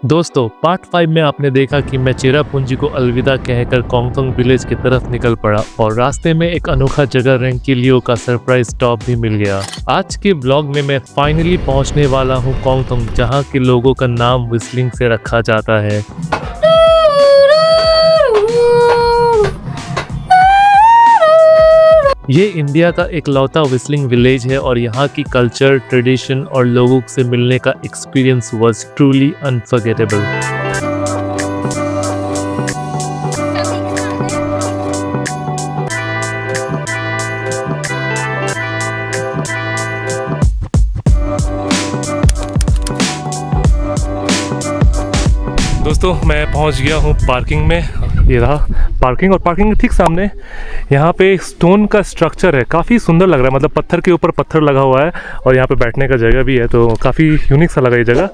दोस्तों पार्ट 5 में आपने देखा कि मैं चेरापूंजी को अलविदा कहकर कोंगथोंग विलेज की तरफ निकल पड़ा और रास्ते में एक अनोखा जगह रेंकिलियो का सरप्राइज स्टॉप भी मिल गया। आज के ब्लॉग में मैं फाइनली पहुंचने वाला हूं कोंगथोंग, जहां के लोगों का नाम व्हिस्टलिंग से रखा जाता है। ये इंडिया का एकलौता व्हिस्टलिंग विलेज है और यहाँ की कल्चर, ट्रेडिशन और लोगों से मिलने का एक्सपीरियंस वाज ट्रूली अनफॉरगेटेबल। दोस्तों मैं पहुंच गया हूं पार्किंग में। ये रहा पार्किंग, और पार्किंग के ठीक सामने यहाँ पे स्टोन का स्ट्रक्चर है। काफ़ी सुंदर लग रहा है, मतलब पत्थर के ऊपर पत्थर लगा हुआ है और यहाँ पे बैठने का जगह भी है, तो काफ़ी यूनिक सा लगा ये जगह।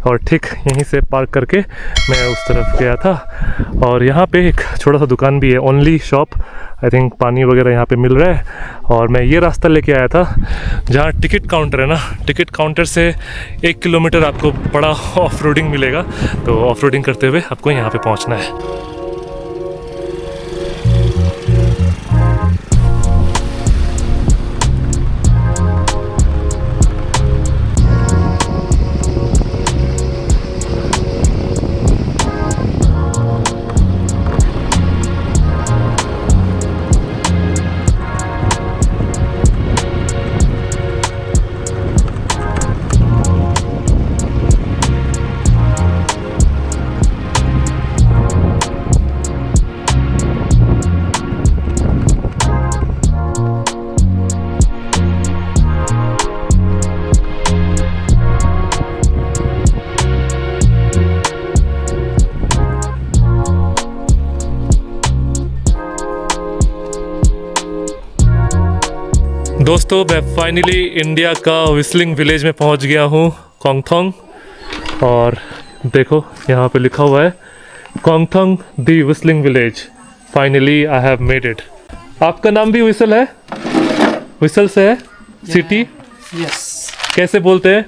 और ठीक यहीं से पार्क करके मैं उस तरफ गया था और यहाँ पे एक छोटा सा दुकान भी है, ओनली शॉप। आई थिंक पानी वगैरह यहाँ पे मिल रहा है। और मैं ये रास्ता लेके आया था जहाँ टिकट काउंटर है ना, टिकट काउंटर से 1 किलोमीटर आपको बड़ा ऑफ रोडिंग मिलेगा, तो ऑफ रोडिंग करते हुए आपको यहाँ पे पहुँचना है। दोस्तों मैं फाइनली इंडिया का व्हिस्टलिंग विलेज में पहुंच गया हूं, कोंगथोंग। और देखो यहाँ पे लिखा हुआ है Kongthong the whistling village. Finally I have made it. आपका नाम भी व्हिसल है? व्हिसल से है? सिटी? Yes. कैसे बोलते हैं?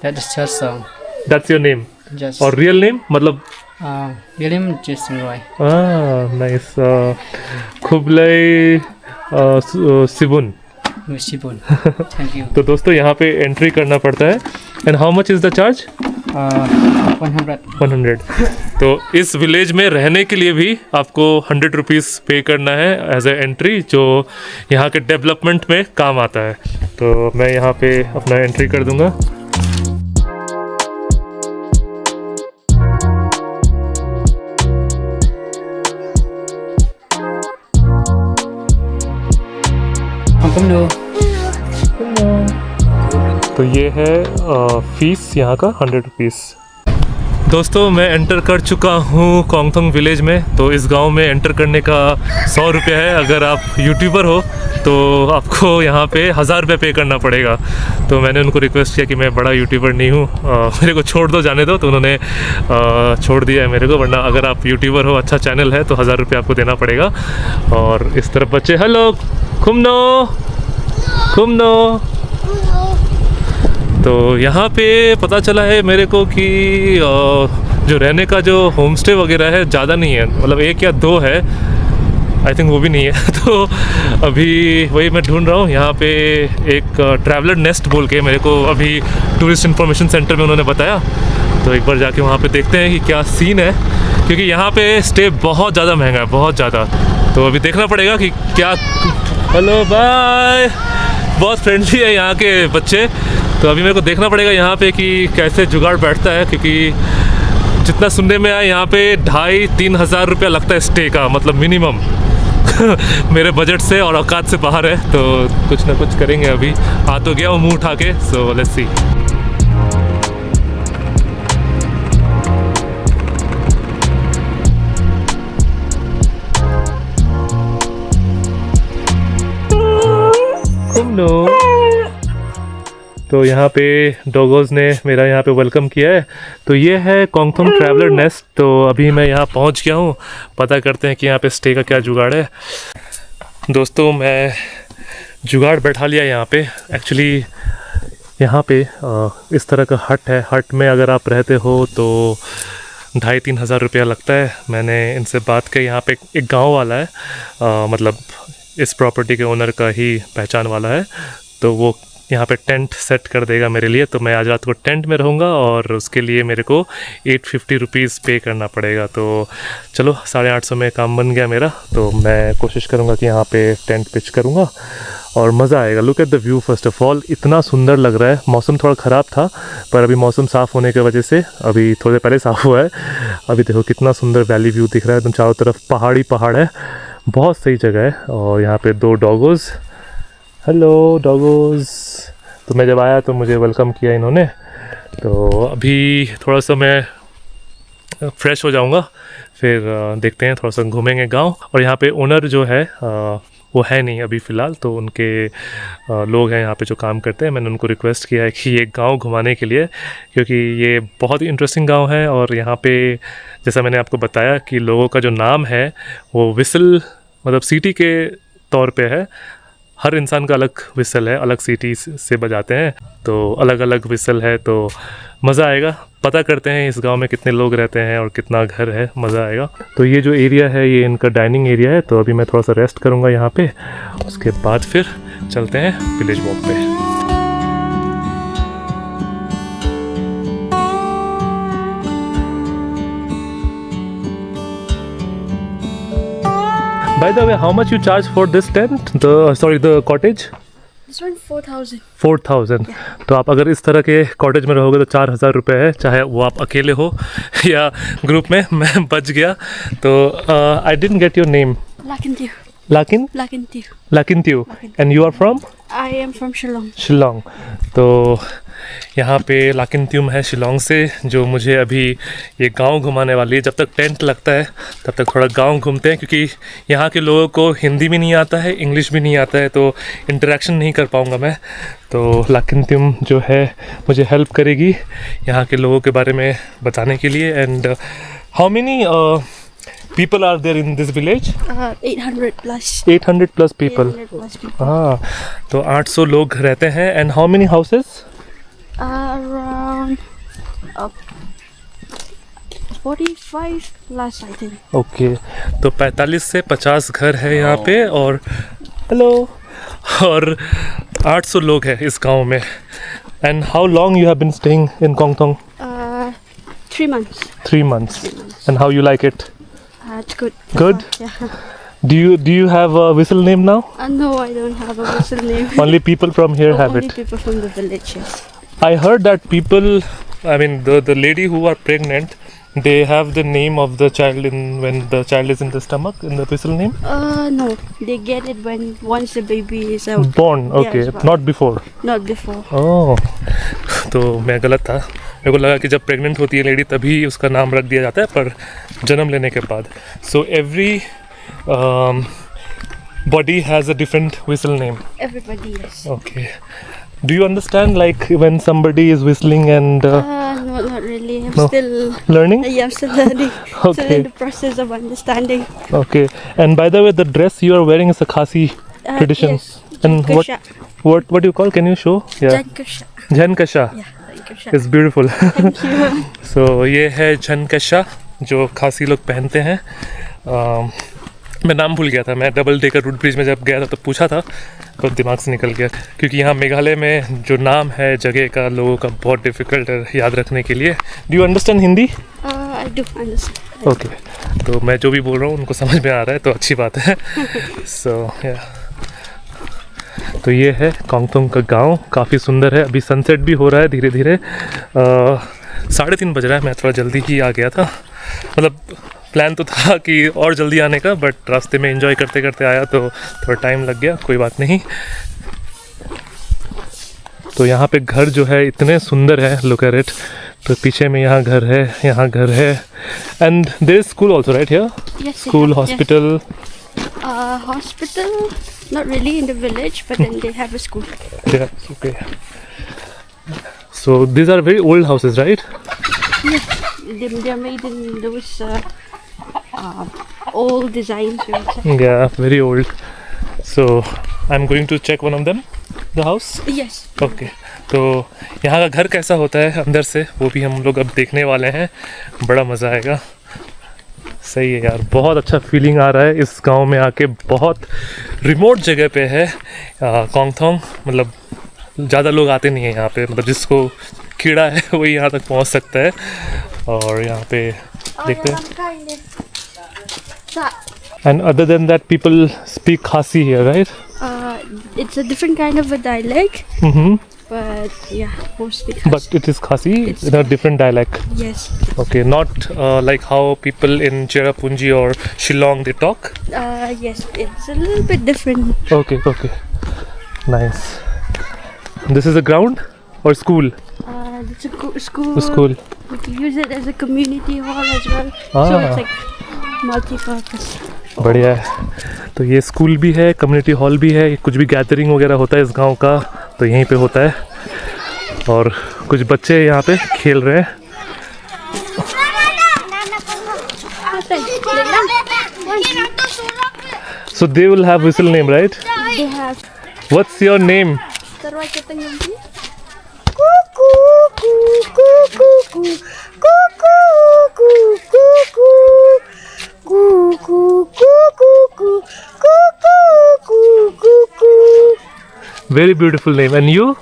That's church song. That's your name? Just. और रियल नेम मतलब? William Jason Roy. नाइस। खुबलाई सिबुन। Shibun. Thank you. तो दोस्तों यहाँ पे एंट्री करना पड़ता है। And how much is the charge? 100. 100। तो इस विलेज में रहने के लिए भी आपको 100 रुपीज़ पे करना है एज ए एंट्री, जो यहाँ के डेवलपमेंट में काम आता है। तो मैं यहाँ पे अपना एंट्री कर दूँगा। Welcome to. तो ये है फीस यहाँ का 100 रुपीज़। दोस्तों मैं एंटर कर चुका हूँ कोंगथोंग विलेज में। तो इस गांव में एंटर करने का 100 रुपया है। अगर आप यूट्यूबर हो तो आपको यहाँ पे 1000 रुपये पे करना पड़ेगा। तो मैंने उनको रिक्वेस्ट किया कि मैं बड़ा यूट्यूबर नहीं हूँ, मेरे को छोड़ दो, जाने दो। तो उन्होंने छोड़ दिया है मेरे को, वरना अगर आप यूट्यूबर हो, अच्छा चैनल है, तो 1000 रुपये आपको देना पड़ेगा। और इस तरफ बच्चे, हेलो खुमनो खुमनो। तो यहाँ पे पता चला है मेरे को कि जो रहने का जो होम स्टे वगैरह है ज़्यादा नहीं है, मतलब 1 या 2 है, आई थिंक वो भी नहीं है। तो अभी वही मैं ढूंढ रहा हूँ। यहाँ पे एक ट्रैवलर नेस्ट बोल के मेरे को अभी टूरिस्ट इन्फॉर्मेशन सेंटर में उन्होंने बताया, तो एक बार जाके वहाँ पे देखते हैं कि क्या सीन है, क्योंकि यहाँ पे स्टे बहुत ज़्यादा महंगा है, बहुत ज़्यादा। तो अभी देखना पड़ेगा कि क्या। हेलो बाय, बहुत फ्रेंडली है यहाँ के बच्चे। तो अभी मेरे को देखना पड़ेगा यहाँ पे कि कैसे जुगाड़ बैठता है, क्योंकि जितना सुनने में आया यहाँ पे 2,500-3 हज़ार रुपया लगता है स्टे का, मतलब मिनिमम। मेरे बजट से और औकात से बाहर है, तो कुछ ना कुछ करेंगे। अभी आ तो गया हूँ मुँह उठा के, सो लेट्स सी। तो यहाँ पे डॉगोज़ ने मेरा यहाँ पे वेलकम किया है। तो ये है कोंगथोंग ट्रैवलर नेस्ट। तो अभी मैं यहाँ पहुँच गया हूँ, पता करते हैं कि यहाँ पे स्टे का क्या जुगाड़ है। दोस्तों मैं जुगाड़ बैठा लिया यहाँ पे। एक्चुअली यहाँ पे इस तरह का हट है। हट में अगर आप रहते हो तो 2,500-3 हज़ार रुपया लगता है। मैंने इनसे बात की, यहाँ पे एक गांव वाला है, मतलब इस प्रॉपर्टी के ओनर का ही पहचान वाला है, तो वो यहाँ पे टेंट सेट कर देगा मेरे लिए। तो मैं आज रात को टेंट में रहूँगा और उसके लिए मेरे को 850 रुपीज़ पे करना पड़ेगा। तो चलो 850 में काम बन गया मेरा। तो मैं कोशिश करूँगा कि यहाँ पे टेंट पिच करूँगा और मज़ा आएगा। Look at the view first of all, इतना सुंदर लग रहा है। मौसम थोड़ा ख़राब था पर अभी मौसम साफ़ होने की वजह से अभी थोड़े पहले साफ़ हुआ है। अभी देखो कितना सुंदर वैली व्यू दिख रहा है, एकदम चारों तरफ पहाड़ी पहाड़ है। बहुत सही जगह है। और यहाँ पे 2 डॉगोज़, हेलो डॉगोज़। तो मैं जब आया तो मुझे वेलकम किया इन्होंने। तो अभी थोड़ा सा मैं फ्रेश हो जाऊँगा, फिर देखते हैं, थोड़ा सा घूमेंगे गांव। और यहाँ पे ओनर जो है वो है नहीं अभी फ़िलहाल, तो उनके लोग हैं यहाँ पे जो काम करते हैं। मैंने उनको रिक्वेस्ट किया है कि ये गांव घुमाने के लिए, क्योंकि ये बहुत ही इंटरेस्टिंग गांव है। और यहाँ पे जैसा मैंने आपको बताया कि लोगों का जो नाम है वो विसल, मतलब सीटी के तौर पे है। हर इंसान का अलग विसल है, अलग सीटी से बजाते हैं, तो अलग अलग विसल है। तो मज़ा आएगा। पता करते हैं इस गांव में कितने लोग रहते हैं और कितना घर है, मज़ा आएगा। तो ये जो एरिया है ये इनका डाइनिंग एरिया है। तो अभी मैं थोड़ा सा रेस्ट करूँगा यहाँ पे, उसके बाद फिर चलते हैं विलेज वॉक पे। By the way, how much you charge for this tent? The cottage? This one 4,000. 4,000। तो आप अगर इस तरह के कॉटेज में रहोगे तो 4,000 रुपये है, चाहे वो आप अकेले हो या ग्रुप में। मैं बच गया। तो I didn't get your name. Lakintiu. Lakin Lakintiu. Lakintiu. And you are from? I am from Shillong. Shillong. तो यहाँ पे लाकिन्त्युम है शिलोंग से, जो मुझे अभी ये गांव घुमाने वाली है। जब तक टेंट लगता है तब तक थोड़ा गांव घूमते हैं, क्योंकि यहाँ के लोगों को हिंदी भी नहीं आता है, इंग्लिश भी नहीं आता है, तो इंटरेक्शन नहीं कर पाऊँगा मैं। तो लाकिन्त्युम जो है मुझे हेल्प करेगी यहाँ के लोगों के बारे में बताने के लिए। And how many people are there in this village? 800 plus. 800 plus people. 800 plus people. हाँ, तो 800 लोग रहते हैं। and how many houses? Around 45 plus, I think. Okay, तो 45 से 50 घर है यहाँ पे। और हेलो, और 800 लोग हैं इस गांव में। And how long you have been staying in Kongthong? 3 months. 3 months. एंड हाउ यू लाइक इट? It's good. Good? Yeah. Do you have a whistle name now? No, I don't have a whistle name. Only people from here have Only it. people from the village, yes. I heard that people, I mean the lady who are pregnant, they have the name of the child when the child is in the stomach, in the whistle name? No, they get it once the baby is out. Born, okay, Yes, not before. Not before. Oh, तो मैं गलत था। मेरे को लगा कि जब pregnant होती है लेडी तभी उसका नाम रख दिया जाता है, पर जन्म लेने के बाद। So every body has a different whistle name. Everybody, yes. Okay. Do you understand like when somebody is whistling and No, not really. I'm No. still learning? Yeah, I'm still learning. Still Okay. in the process of understanding. Okay. And by the way, the dress you are wearing is a Khasi tradition. Yes. And Jankasha. what do you call? Can you show? Yeah. Jankasha. Jankasha. Yeah, Jankasha. It's beautiful. Thank you. So ये है झनकशा जो खासी लोग पहनते हैं। मैं नाम भूल गया था। मैं डबल डेकर रूट ब्रिज में जब गया था तो पूछा था, पर दिमाग से निकल गया, क्योंकि यहाँ मेघालय में जो नाम है जगह का लोगों का बहुत डिफ़िकल्ट है याद रखने के लिए। Do you understand Hindi? I do understand. Okay, तो मैं जो भी बोल रहा हूँ उनको समझ में आ रहा है, तो अच्छी बात है। सो तो ये है कोंगतोंग का गांव, काफ़ी सुंदर है। अभी सनसेट भी हो रहा है धीरे धीरे। 3:30 बज रहा है। मैं थोड़ा जल्दी ही आ गया था, मतलब प्लान तो था कि और जल्दी आने का, बट रास्ते में एंजॉय करते करते आया तो थोड़ा टाइम लग गया, कोई बात नहीं। तो यहाँ पे घर जो है इतने सुंदर है, लुक एट इट। तो पीछे में यहाँ घर है, यहाँ घर है। And there is school also right here? Yes. School, hospital. Hospital, not really in the village, but then they have a school. Yeah, okay. So these are very old houses, right? They're made in those old designs. You would say. Yeah, very old. So I'm going to check one of them. The house? Yes. Okay, तो यहाँ का घर कैसा होता है अंदर से वो भी हम लोग अब देखने वाले हैं। बड़ा मज़ा आएगा। सही है यार, बहुत अच्छा फीलिंग आ रहा है इस गांव में आके। बहुत रिमोट जगह पे है कोंगथोंग, मतलब ज़्यादा लोग आते नहीं हैं यहाँ पे, मतलब जिसको कीड़ा है वही यहाँ तक पहुँच सकता है। और यहाँ पे देखते हैं। And other than that people speak Khasi here, right? It's a different kind of a dialect, Mm-hmm. but yeah, mostly. But it is Khasi in a different dialect. Yes. Okay, not like how people in Cherrapunji or Shillong they talk. Yes, it's a little bit different. Okay, okay, nice. This is a ground or school? It's a school. School. We can use it as a community hall as well. So Ah. it's like multi-purpose. बढ़िया है। तो ये school भी है, community hall भी है। कुछ भी गैदरिंग वगैरह होता है इस गांव का तो यहीं पे होता है। और कुछ बच्चे यहाँ पे खेल रहे हैं। So they will have whistle name, right? They have. What's your name? Tarwai kitang yung Very beautiful name. And you?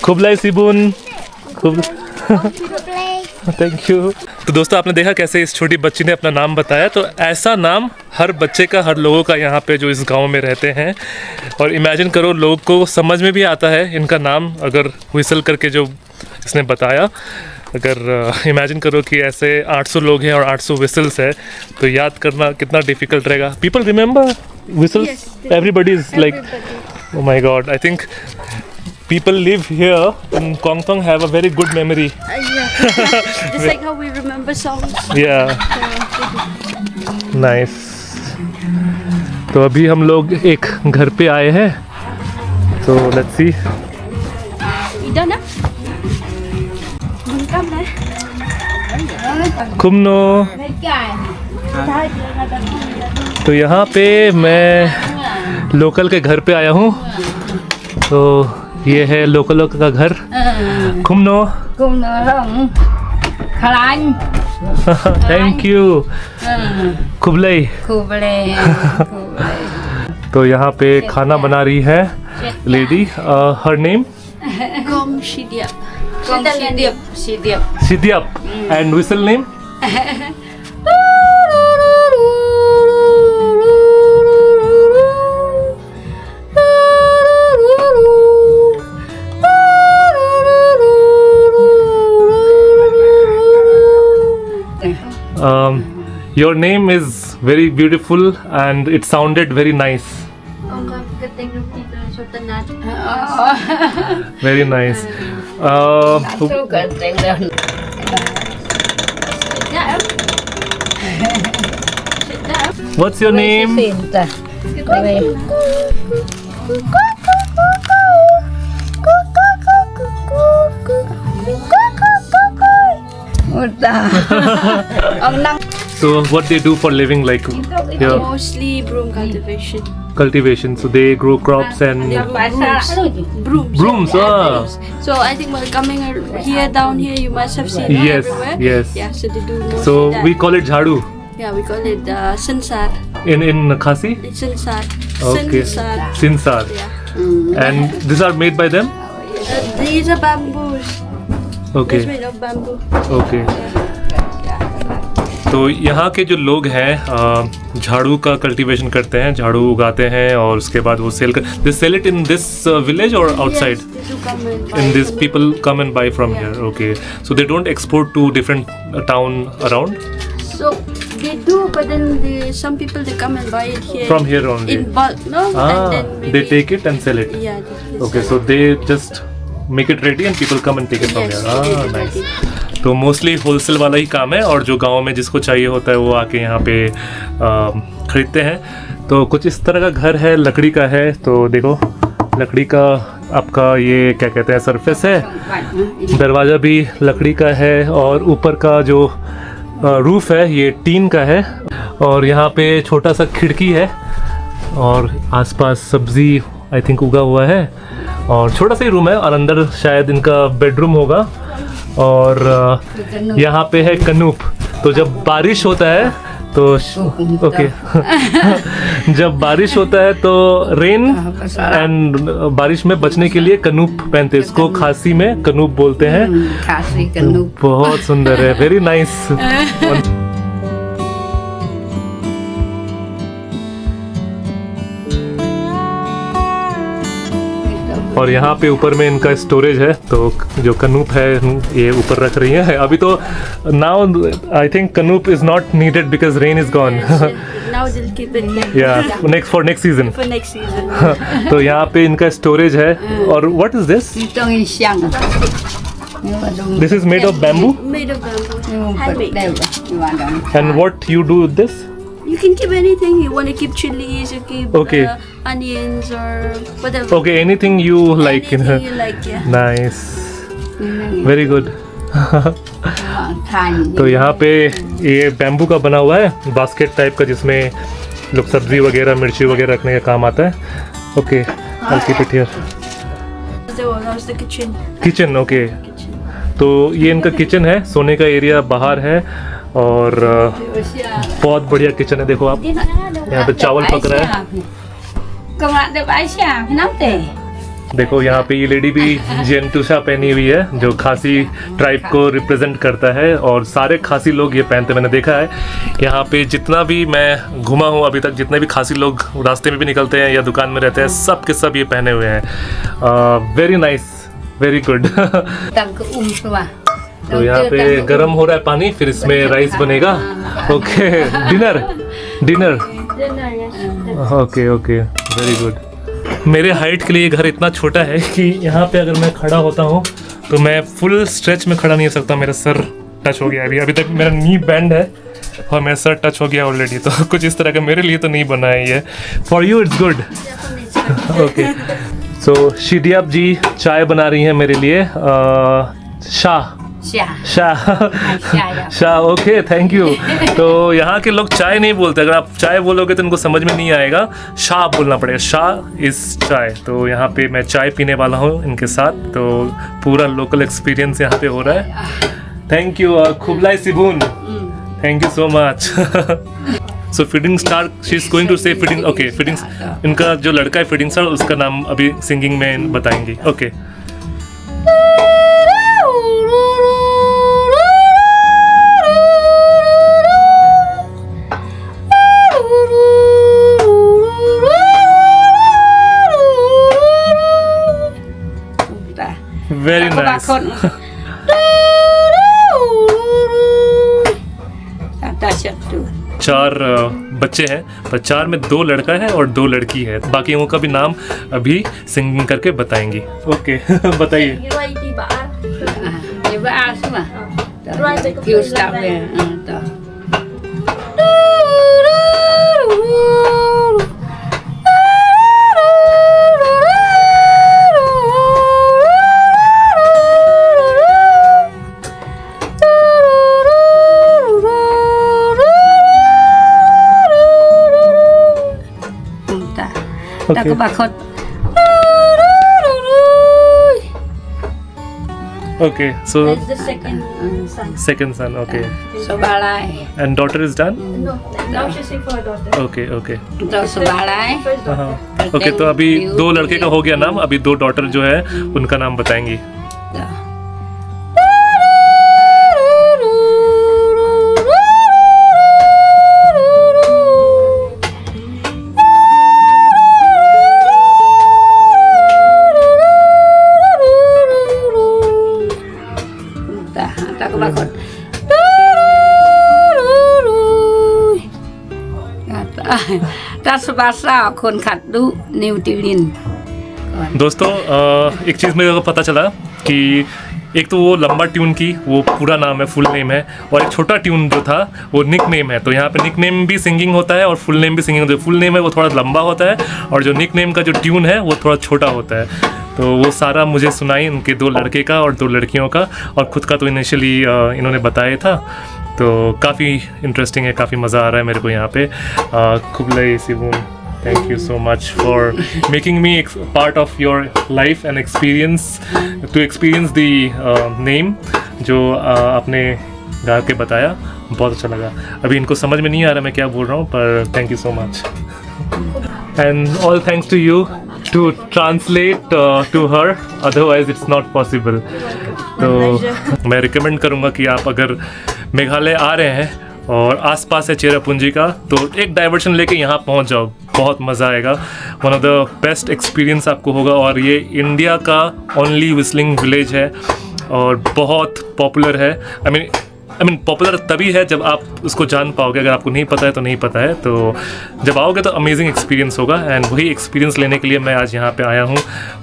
Kublai Sibun. Thank you. तो दोस्तों आपने देखा कैसे इस छोटी बच्ची ने अपना नाम बताया। तो ऐसा नाम हर बच्चे का, हर लोगों का यहाँ पे जो इस गांव में रहते हैं। और इमेजिन करो लोगों को समझ में भी आता है इनका नाम अगर व्हिसल करके जो इसने बताया। अगर इमेजिन करो कि ऐसे 800 लोग हैं और 800 व्हिसल्स है तो याद करना कितना डिफिकल्ट रहेगा। People remember whistles? Yes, everybody is like, everybody. oh my god, I think people live here in Kongsong have a very good memory. Yeah. Just like how we remember songs. Yeah, nice. तो अभी हम लोग एक घर पे आए हैं तो let's see. You done now? Come now. कुमनो। तो यहाँ पे मैं लोकल के घर पे आया हूँ। तो ये है लोकलों का घर। कुमनो। Thank you. कुबलई। तो यहाँ पे खाना बना रही है lady. Her name? Gong Shidiap. Shidiap. And whistle name? Your name is very beautiful and it sounded very nice. Very nice. What's your name? So what they do for living, like here? Mostly broom cultivation. Cultivation. So they grow crops and Brooms. brooms. Ah. So I think while coming here down here, you must have seen that Yes, everywhere. yes. Yeah, so they do mostly So that. we call it jhadu Yeah, we call it sinsar. in Khasi. It's sinsar. Okay. Sinsar. Sinsar. Yeah. And these are made by them. These are bamboos. It's Okay. made of bamboo. Okay. तो यहाँ के जो लोग हैं झाड़ू का cultivation करते हैं, झाड़ू उगाते हैं और उसके बाद वो सेल कर, they sell it in this village or outside? Yes, they do come and buy In this from people come and buy from Yeah. here. Okay. So they don't export to different town around? So they do, but then some people they come and buy it here. From here only? In bulk, no? Ah, And then maybe, they take it and sell it? Yeah. Okay, so they just make it ready and people come and take it from Yes, here. they Ah, do nice. ready. तो mostly wholesale वाला ही काम है और जो गांव में जिसको चाहिए होता है वो आके यहाँ पे खरीदते हैं। तो कुछ इस तरह का घर है, लकड़ी का है। तो देखो लकड़ी का आपका ये क्या कहते हैं सरफेस है, दरवाज़ा भी लकड़ी का है और ऊपर का जो रूफ है ये टीन का है। और यहाँ पे छोटा सा खिड़की है और आसपास सब्ज़ी आई थिंक उगा हुआ है और छोटा सा ही रूम है और अंदर शायद इनका बेडरूम होगा और यहाँ पे है कनूप। तो जब बारिश होता है तो ओके जब बारिश होता है तो रेन एंड बारिश में बचने के लिए कनूप पहनते हैं। इसको खासी में कनूप बोलते हैं। खासी कनूप बहुत सुंदर है, वेरी नाइस। और यहाँ पे ऊपर में इनका स्टोरेज है, तो जो कनूप है ये ऊपर रख रही है अभी। तो नाउ आई थिंक कनूप is not needed because rain is gone. Now they'll keep it here. या next for next season. For next season. तो यहाँ पे इनका स्टोरेज है। और what is this? trong in xiang this is made of bamboo Made of bamboo. Handmade. đây and what you do with this? You can keep anything. You want to keep chilies, you keep Okay. onions or whatever. Okay anything you like. Anything you like, yeah. Nice, very good. thành तो यहाँ पे ये bamboo का बना हुआ है basket type का, जिसमें लोग सब्जी वगैरह मिर्ची वगैरह रखने का काम आता है। Okay, I'll keep it here. That was the kitchen. Kitchen, okay. Kitchen. तो ये इनका किचन है, सोने का एरिया बाहर है और बहुत बढ़िया किचन है। देखो आप, यहाँ पे चावल पक रहा है। công lạc được bãi xà nóng tệ देखो यहाँ पे ये लेडी भी जेंटुशा पहनी हुई है, जो खासी ट्राइब को रिप्रेजेंट करता है और सारे खासी लोग ये पहनते, मैंने देखा है। यहाँ पे जितना भी मैं घुमा हूँ अभी तक, जितने भी खासी लोग रास्ते में भी निकलते हैं या दुकान में रहते हैं, सब के सब ये पहने हुए हैं। Very nice, very good. tầng cứ xua तो यहाँ पे गर्म हो रहा है पानी, फिर इसमें राइस बनेगा। Okay, dinner dinner Dinner, yes. Okay okay, very good. मेरे हाइट के लिए ये घर इतना छोटा है कि यहाँ पे अगर मैं खड़ा होता हूँ तो मैं फुल स्ट्रेच में खड़ा नहीं हो सकता। मेरा सर टच हो गया अभी तक मेरा नी बैंड है और मेरा सर टच हो गया ऑलरेडी। तो कुछ इस तरह का मेरे लिए तो नहीं बना है ये। For you it's good. Okay, so Shidiap ji चाय बना रही हैं मेरे लिए। शाह xà शाह xà शाह, ओके, थैंक यू। तो यहाँ के लोग चाय नहीं बोलते, अगर आप चाय बोलोगे तो इनको समझ में नहीं आएगा, शाह बोलना पड़ेगा। शाह इज चाय। तो यहाँ पे मैं चाय पीने वाला हूँ इनके साथ, तो पूरा लोकल एक्सपीरियंस यहाँ पे हो रहा है। थैंक यू खुबलाई सिबून, thank you so much. So feeding star, she is going to say feeding. Okay, feeding, इनका जो लड़का है फीडिंग स्टार, उसका नाम अभी सिंगिंग में बताएंगी। Okay, very nice. चार बच्चे हैं, पर चार में 2 लड़का है और 2 लड़की है। बाकियों का भी नाम अभी सिंगिंग करके बताएंगी। ओके, बताइए। You like the bar? đi với ai chứ mà Right, like a kêu full stop line. về ta có bà khôn Okay, so That's the second son. second son, okay. số ba lai And daughter is done? No, now she's saying for a daughter. Okay, okay. तो số ba lai First daughter. हाँ, okay, तो अभी 2 लड़के का हो गया नाम, अभी 2 डॉटर जो है उनका नाम बताएंगी। ta có bà khôn ta số ba sao khôn khát đu New Zealand दोस्तों एक चीज़ मेरे को पता चला कि एक तो वो लंबा ट्यून की वो पूरा नाम है, फुल नेम है, और एक छोटा ट्यून जो था वो निक नेम है। तो यहाँ पे निक नेम भी सिंगिंग होता है और फुल नेम भी सिंगिंग होता है। फुल नेम है वो थोड़ा लंबा होता है और जो निक नेम का जो ट्यून है वो थोड़ा छोटा होता है। तो वो सारा मुझे सुनाई उनके 2 लड़के का और 2 लड़कियों का, और ख़ुद का तो इनिशियली इन्होंने बताया था। तो काफ़ी इंटरेस्टिंग है, काफ़ी मज़ा आ रहा है मेरे को यहाँ पे। खुबलाई सिबून Thank you so much for making me part of your life and experience to experience the name जो आपने गा के बताया, बहुत अच्छा लगा। अभी इनको समझ में नहीं आ रहा मैं क्या बोल रहा हूँ, पर thank you so much and all thanks to you to translate to her, otherwise it's not possible। तो मैं रिकमेंड करूँगा कि आप अगर मेघालय आ रहे हैं और आसपास है चेरापूंजी का, तो एक डाइवर्शन लेके यहाँ पहुँच जाओ, बहुत मज़ा आएगा। One of the best experience आपको होगा। और ये इंडिया का ओनली विस्लिंग विलेज है और बहुत पॉपुलर है। आई मीन पॉपुलर तभी है जब आप उसको जान पाओगे, अगर आपको नहीं पता है तो नहीं पता है। तो जब आओगे तो अमेजिंग एक्सपीरियंस होगा, एंड वही एक्सपीरियंस लेने के लिए मैं आज यहाँ पे आया हूँ।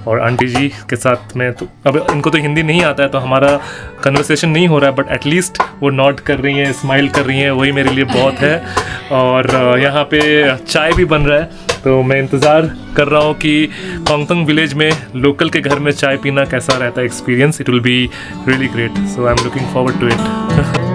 और आंटी जी के साथ में, तो अब इनको तो हिंदी नहीं आता है तो हमारा कन्वर्सेशन नहीं हो रहा है, बट एटलीस्ट वो नॉट कर रही हैं, स्माइल कर रही हैं, वही मेरे लिए बहुत है। और यहाँ पे चाय भी बन रहा है, तो मैं इंतज़ार कर रहा हूँ कि कोंगतंग विलेज में लोकल के घर में चाय पीना कैसा रहता है experience. It will be really great, so I am looking forward to it.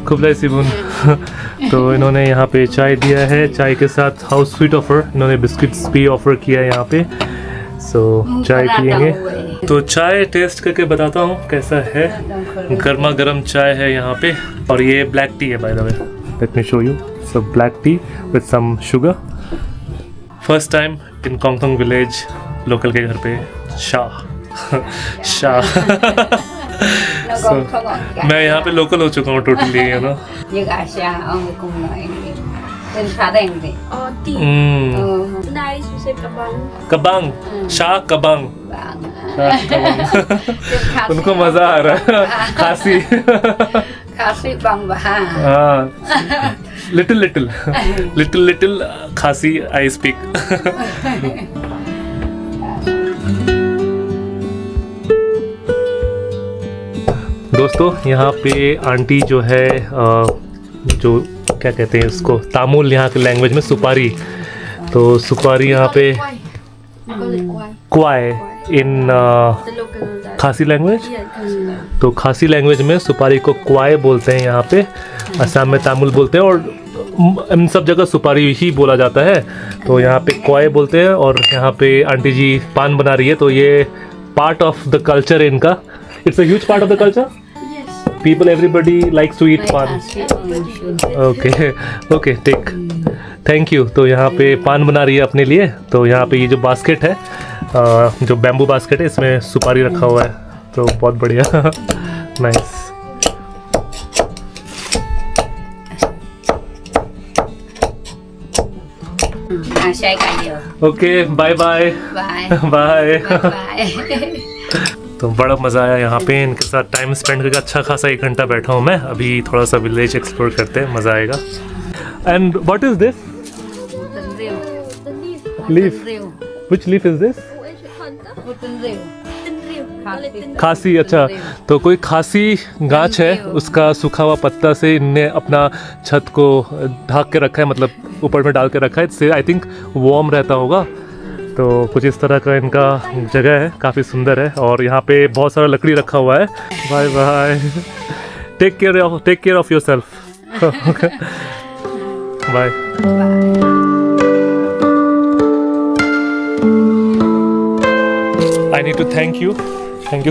खुबलाई सिबुन। तो इन्होंने यहाँ पे चाय दिया है, चाय के साथ हाउस स्वीट ऑफर, इन्होंने बिस्किट्स भी ऑफर किया है यहाँ पे। सो चाय पियेंगे। तो चाय टेस्ट करके बताता हूँ कैसा है। गर्मा गर्म चाय है यहाँ पे, और ये ब्लैक टी है by the way, let me show you. So black tea with some sugar. First time in Kongthong village, local के घर पे शाह मैं यहाँ पे लोकल हो चुका हूँ टोटली, है ना। Nice, we say kabang. कबांग, Shah कबांग। उनको मजा आ रहा है। खासी खासी बंग बहा। हाँ, लिटिल खासी आई स्पीक। दोस्तों यहाँ पे आंटी जो है जो क्या कहते हैं इसको, तामुल यहाँ के लैंग्वेज में सुपारी। तो सुपारी यहाँ पे क्वाय इन खासी लैंग्वेज। तो खासी लैंग्वेज में सुपारी को क्वाय बोलते हैं यहाँ पे, असम में तामुल बोलते हैं, और इन सब जगह सुपारी ही बोला जाता है। तो यहाँ पे क्वाय बोलते हैं। और यहाँ पे आंटी जी पान बना रही है, तो ये पार्ट ऑफ द कल्चर है इनका। It's a huge part of the culture. People, everybody likes to eat pan. Okay, take. Thank you. तो यहाँ पे पान बना रही है अपने लिए। तो यहाँ पे ये जो बास्केट है, जो बैम्बू बास्केट है, इसमें सुपारी रखा हुआ है। तो बहुत बढ़िया, nice. Okay, bye bye bye. तो बड़ा मज़ा आया यहाँ पे इनके साथ टाइम स्पेंड करके। अच्छा खासा 1 घंटा बैठा हूँ मैं। अभी थोड़ा सा विलेज एक्सप्लोर करते हैं, मज़ा आएगा। And what is this leaf? Which leaf is this? खासी। अच्छा, तो कोई खासी गाछ है, उसका सूखा हुआ पत्ता से इनने अपना छत को ढक के रखा है, मतलब ऊपर में डाल के रखा है। इससे आई थिंक वार्म रहता होगा। तो कुछ इस तरह का इनका जगह है, काफ़ी सुंदर है। और यहाँ पे बहुत सारा लकड़ी रखा हुआ है। Bye bye, take care of yourself. Bye. I need to thank you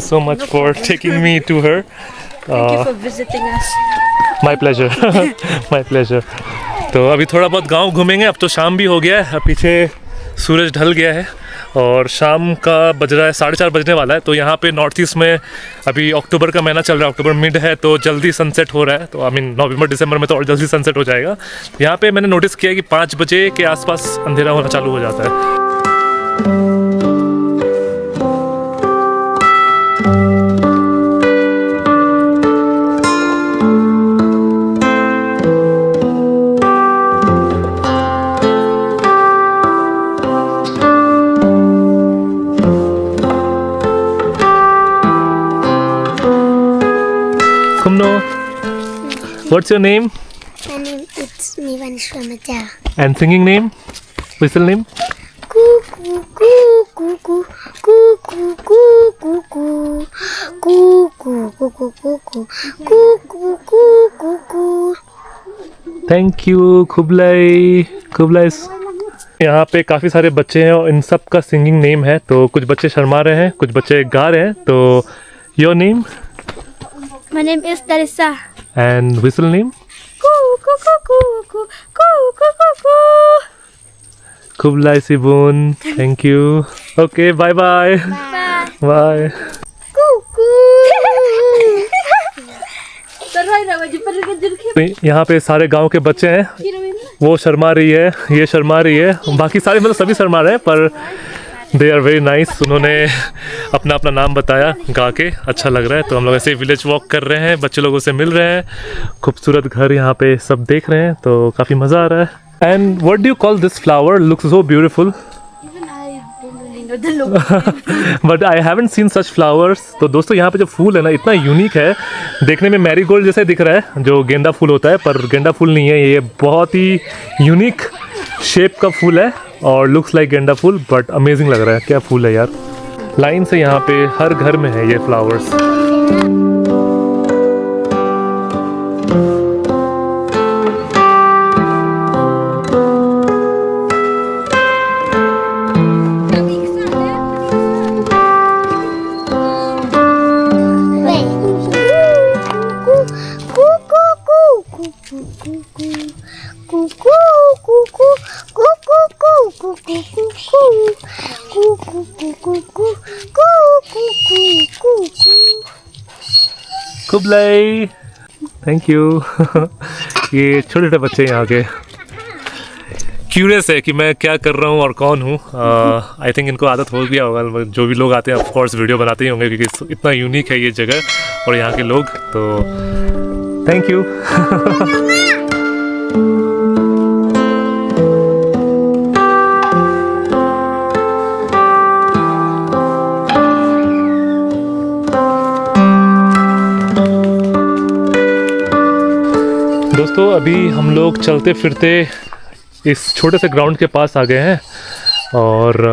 so much for taking me to her. Thank you for visiting us. My pleasure, my pleasure. तो अभी थोड़ा बहुत गांव घूमेंगे। अब तो शाम भी हो गया है, पीछे सूरज ढल गया है और शाम का बज रहा है 4:30 बजने वाला है। तो यहाँ पे नॉर्थ ईस्ट में अभी अक्टूबर का महीना चल रहा है, अक्टूबर मिड है, तो जल्दी सनसेट हो रहा है। तो आई मीन नवंबर दिसंबर में तो और जल्दी सनसेट हो जाएगा। यहाँ पे मैंने नोटिस किया कि 5 बजे के आसपास अंधेरा होना चालू हो जाता है। Kumno, what's your name? My name is Nivan Shwamaja. And singing name? Whistle name? Coo coo coo coo coo Cuckoo, cuckoo, cuckoo, cuckoo, cuckoo, cuckoo, cuckoo, cuckoo, cuckoo. Thank you खुबलाई खुबलाई। यहाँ पे काफ़ी सारे बच्चे हैं और इन सब का सिंगिंग नेम है, तो कुछ बच्चे शर्मा रहे हैं, कुछ बच्चे गा रहे हैं। तो your name My name is Darissa. And whistle name? Cuckoo, cuckoo, cuckoo, cuckoo, cuckoo. खुबलाई सिबुन, thank you. Okay bye bye bye. यहाँ पे सारे गांव के बच्चे हैं, वो शर्मा रही है, ये शर्मा रही है, बाकी सारे मतलब सभी शर्मा रहे हैं, पर दे आर वेरी नाइस। उन्होंने अपना अपना नाम बताया गा के, अच्छा लग रहा है। तो हम लोग ऐसे विलेज वॉक कर रहे हैं, बच्चे लोगों से मिल रहे हैं, खूबसूरत घर यहाँ पे सब देख रहे हैं, तो काफ़ी मज़ा आ रहा है। And what do you call this flower? Looks so beautiful but I haven't seen such flowers. तो दोस्तों यहाँ पे जो फूल है ना, इतना यूनिक है, देखने में मैरीगोल्ड जैसे दिख रहा है, जो गेंदा फूल होता है, पर गेंदा फूल नहीं है ये, बहुत ही यूनिक शेप का फूल है और लुक्स लाइक गेंदा फूल, बट अमेजिंग लग रहा है। क्या फूल है यार, लाइन से यहाँ पे हर घर में है ये फ्लावर्स। खुबलाई, thank you. ये छोटे छोटे बच्चे यहाँ के क्यूरियस है कि मैं क्या कर रहा हूँ और कौन हूँ। आई थिंक इनको आदत हो गया होगा, जो भी लोग आते हैं ऑफ कोर्स वीडियो बनाते ही होंगे, क्योंकि इतना यूनिक है ये जगह और यहाँ के लोग। तो थैंक यू। दोस्तों अभी हम लोग चलते फिरते इस छोटे से ग्राउंड के पास आ गए हैं और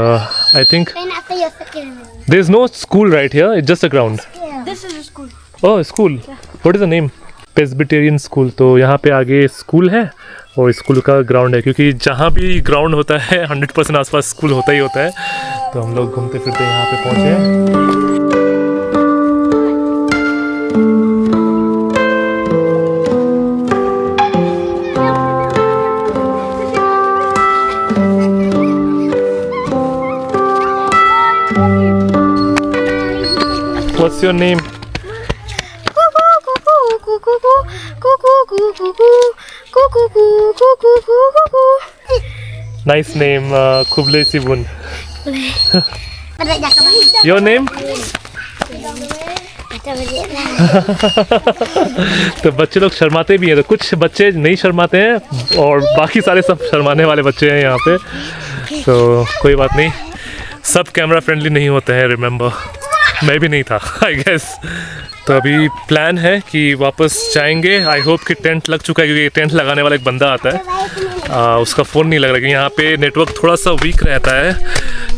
I think there is no school right here, it's just a ground. This is a school. Oh school, what is the name? Presbyterian school. तो यहाँ पे आगे स्कूल है और स्कूल का ग्राउंड है, क्योंकि जहाँ भी ग्राउंड होता है 100% आसपास स्कूल होता ही होता है। तो हम लोग घूमते फिरते यहाँ पे पहुँचे हैं। What's your name? Nice name, Kublai Sibun. Your name? तो बच्चे लोग शर्माते भी हैं, तो कुछ बच्चे नहीं शर्माते हैं और बाकी सारे सब शर्माने वाले बच्चे हैं यहाँ पे। तो कोई बात नहीं, सब कैमरा फ्रेंडली नहीं होते हैं, रिमेंबर। मैं भी नहीं था आई गेस। तो अभी प्लान है कि वापस जाएंगे। आई होप कि टेंट लग चुका है, क्योंकि टेंट लगाने वाला एक बंदा आता है, उसका फ़ोन नहीं लग रहा, क्योंकि यहाँ पे नेटवर्क थोड़ा सा वीक रहता है,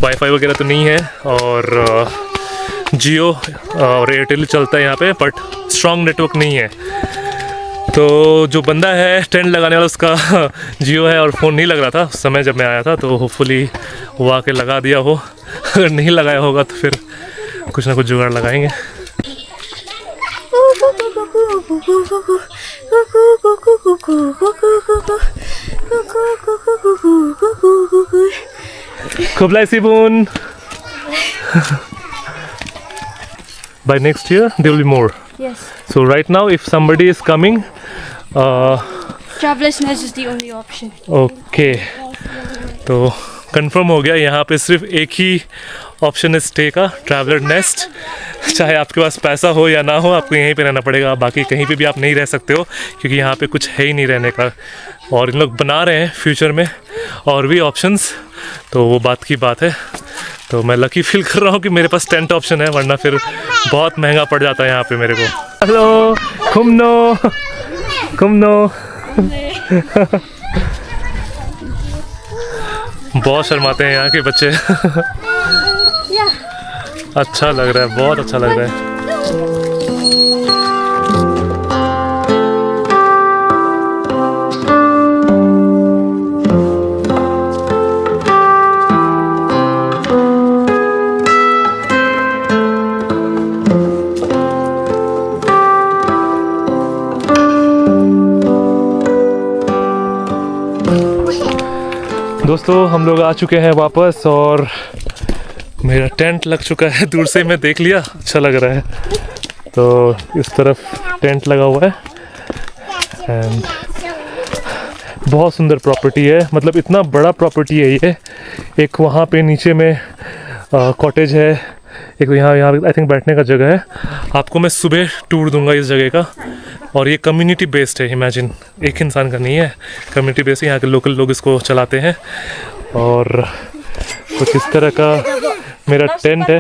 वाईफाई वगैरह तो नहीं है, और जियो और एयरटेल चलता है यहाँ पे, बट स्ट्रॉन्ग नेटवर्क नहीं है। तो जो बंदा है टेंट लगाने वाला, उसका जियो है और फ़ोन नहीं लग रहा था उस समय जब मैं आया था, तो होपफुली वो आके लगा दिया हो। अगर नहीं लगाया होगा तो फिर कुछ ना कुछ जुगाड़ लगाएंगे। Kublai Sibun. By next year there will be more. Yes. So right now if somebody is coming, Traveler's Nest is the only option. okay, तो कंफर्म हो गया, यहाँ पे सिर्फ एक ही ऑप्शन है स्टे का, ट्रैवलर नेस्ट। चाहे आपके पास पैसा हो या ना हो, आपको यहीं पे रहना पड़ेगा, बाकी कहीं पे भी आप नहीं रह सकते हो, क्योंकि यहाँ पे कुछ है ही नहीं रहने का। और इन लोग बना रहे हैं फ्यूचर में और भी ऑप्शंस, तो वो बात की बात है। तो मैं लकी फील कर रहा हूँ कि मेरे पास टेंट ऑप्शन है, वरना फिर बहुत महंगा पड़ जाता है यहाँ पे मेरे को। हेलो कुमनो कुमनो। बहुत शर्माते हैं यहाँ के बच्चे। अच्छा लग रहा है, बहुत अच्छा लग रहा है। दोस्तों हम लोग आ चुके हैं वापस और मेरा टेंट लग चुका है। दूर से मैं देख लिया, अच्छा लग रहा है। तो इस तरफ टेंट लगा हुआ है एंड बहुत सुंदर प्रॉपर्टी है, मतलब इतना बड़ा प्रॉपर्टी है ये। एक वहाँ पे नीचे में कॉटेज है, एक यहाँ आई थिंक बैठने का जगह है। आपको मैं सुबह टूर दूंगा इस जगह का। और ये कम्युनिटी बेस्ड है, इमेजिन एक इंसान का नहीं है, कम्युनिटी बेस्ड है। यहाँ के लोकल लोग इसको चलाते हैं और कुछ इस तरह का मेरा टेंट है।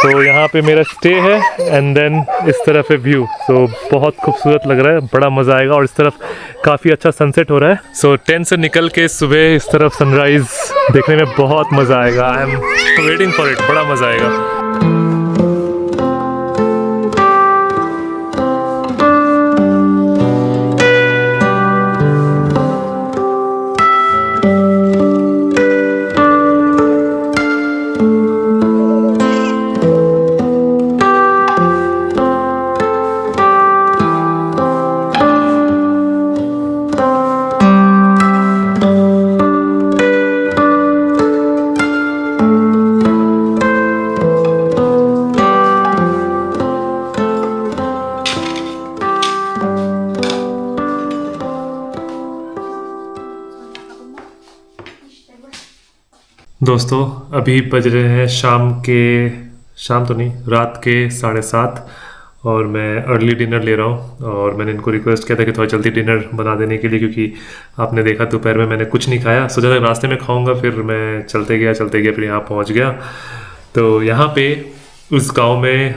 तो यहाँ पे मेरा स्टे है एंड देन इस तरफ है व्यू। सो बहुत खूबसूरत लग रहा है, बड़ा मज़ा आएगा। और इस तरफ काफ़ी अच्छा सनसेट हो रहा है। सो टेंट से निकल के सुबह इस तरफ सनराइज़ देखने में बहुत मज़ा आएगा। I am waiting for it, बड़ा मज़ा आएगा। दोस्तों अभी बज रहे हैं शाम तो नहीं, रात के 7:30 और मैं अर्ली डिनर ले रहा हूँ। और मैंने इनको रिक्वेस्ट किया था कि थोड़ा जल्दी डिनर बना देने के लिए, क्योंकि आपने देखा दोपहर में मैंने कुछ नहीं खाया। सोचा था रास्ते में खाऊंगा, फिर मैं चलते गया फिर यहाँ पहुँच गया। तो यहाँ पे उस गांव में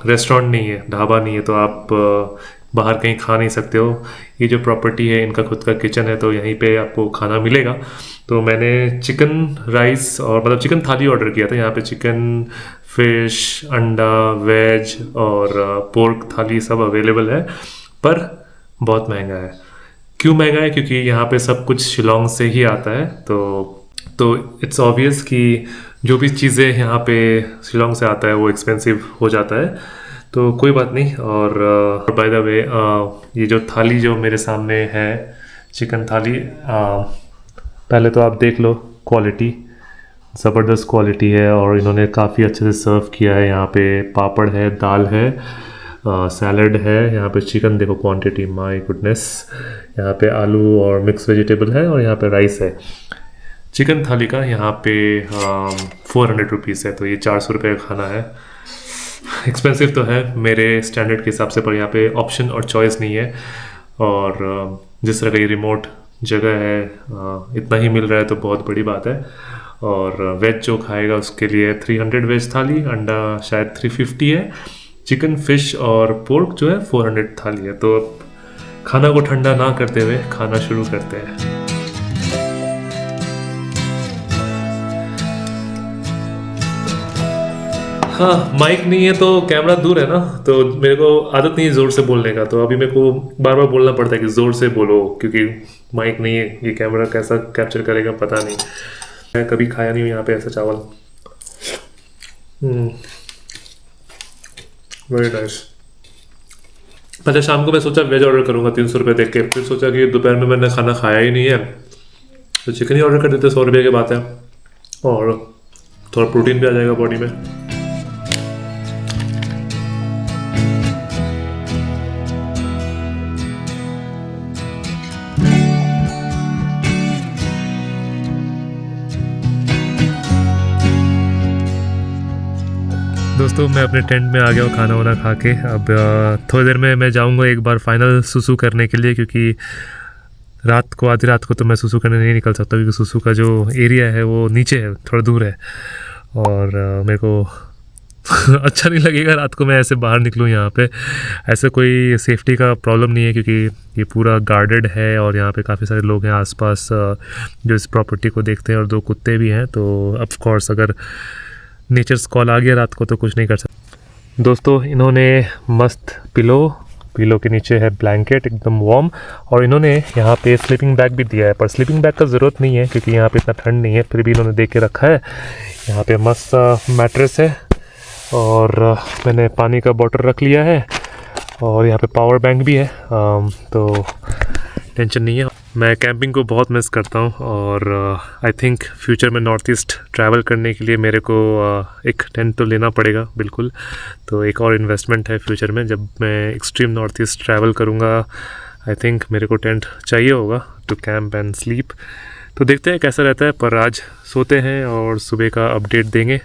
रेस्टोरेंट नहीं है, ढाबा नहीं है, तो आप बाहर कहीं खा नहीं सकते हो। ये जो प्रॉपर्टी है इनका खुद का किचन है, तो यहीं पे आपको खाना मिलेगा। तो मैंने चिकन राइस और मतलब चिकन थाली ऑर्डर किया था। यहाँ पे चिकन, फिश, अंडा, वेज और पोर्क थाली सब अवेलेबल है, पर बहुत महंगा है। क्यों महंगा है? क्योंकि यहाँ पे सब कुछ शिलोंग से ही आता है। तो इट्स ऑब्वियस कि जो भी चीज़ें यहाँ पे शिलोंग से आता है वो एक्सपेंसिव हो जाता है। तो कोई बात नहीं। और बाय द वे ये जो थाली जो मेरे सामने है, चिकन थाली, पहले तो आप देख लो, क्वालिटी ज़बरदस्त क्वालिटी है और इन्होंने काफ़ी अच्छे से सर्व किया है। यहाँ पे पापड़ है, दाल है, सैलड है, यहाँ पे चिकन देखो क्वांटिटी, माय गुडनेस। यहाँ पे आलू और मिक्स वेजिटेबल है और यहाँ पे राइस है। चिकन थाली का यहाँ पे 400 रुपीज़ है, तो ये 400 रुपये का खाना है। एक्सपेंसिव तो है मेरे स्टैंडर्ड के हिसाब से, पर यहाँ पे ऑप्शन और चॉइस नहीं है। और जिस तरह का ये रिमोट जगह है, इतना ही मिल रहा है तो बहुत बड़ी बात है। और वेज जो खाएगा उसके लिए 300 वेज थाली, अंडा शायद 350 है, चिकन, फिश और पोर्क जो है 400 थाली है। तो अब खाना को ठंडा ना करते हुए खाना शुरू करते हैं। हाँ, माइक नहीं है तो कैमरा दूर है ना, तो मेरे को आदत नहीं है ज़ोर से बोलने का। तो अभी मेरे को बार बार बोलना पड़ता है कि ज़ोर से बोलो, क्योंकि माइक नहीं है। ये कैमरा कैसा कैप्चर करेगा पता नहीं। मैं कभी खाया नहीं हूँ यहाँ पे ऐसा चावल। Very nice. पहले शाम को मैं सोचा वेज ऑर्डर करूँगा 300 रुपये देख के, फिर सोचा कि दोपहर में मैंने खाना खाया ही नहीं है तो चिकन ही ऑर्डर कर देते, 100 रुपये की बात है और थोड़ा प्रोटीन भी आ जाएगा बॉडी में। दोस्तों मैं अपने टेंट में आ गया हूँ खाना वाना खा के। अब थोड़ी देर में मैं जाऊँगा एक बार फाइनल सुसु करने के लिए, क्योंकि आधी रात को तो मैं सुसु करने नहीं निकल सकता, क्योंकि सुसु का जो एरिया है वो नीचे है, थोड़ा दूर है और मेरे को अच्छा नहीं लगेगा रात को मैं ऐसे बाहर निकलूँ यहाँ पे। ऐसे कोई सेफ्टी का प्रॉब्लम नहीं है, क्योंकि ये पूरा गार्डेड है और यहाँ पे काफ़ी सारे लोग हैं आसपास जो इस प्रॉपर्टी को देखते हैं और 2 कुत्ते भी हैं। तो ऑफ कोर्स अगर नेचर्स कॉल आ गया रात को तो कुछ नहीं कर सकते। दोस्तों इन्होंने मस्त पिलो के नीचे है ब्लैंकेट एकदम वार्म, और इन्होंने यहाँ पे स्लीपिंग बैग भी दिया है, पर स्लीपिंग बैग का ज़रूरत नहीं है क्योंकि यहाँ पे इतना ठंड नहीं है, फिर भी इन्होंने दे के रखा है। यहाँ पे मस्त मैट्रेस है और मैंने पानी का बॉटल रख लिया है, और यहाँ पे पावर बैंक भी है, तो टेंशन नहीं है। मैं कैंपिंग को बहुत मिस करता हूँ, और आई थिंक फ्यूचर में नॉर्थ ईस्ट ट्रैवल करने के लिए मेरे को एक टेंट तो लेना पड़ेगा बिल्कुल। तो एक और इन्वेस्टमेंट है फ्यूचर में, जब मैं एक्सट्रीम नॉर्थ ईस्ट ट्रैवल करूँगा आई थिंक मेरे को टेंट चाहिए होगा टू कैंप एंड स्लीप। तो देखते हैं कैसा रहता है, पर आज सोते हैं और सुबह का अपडेट देंगे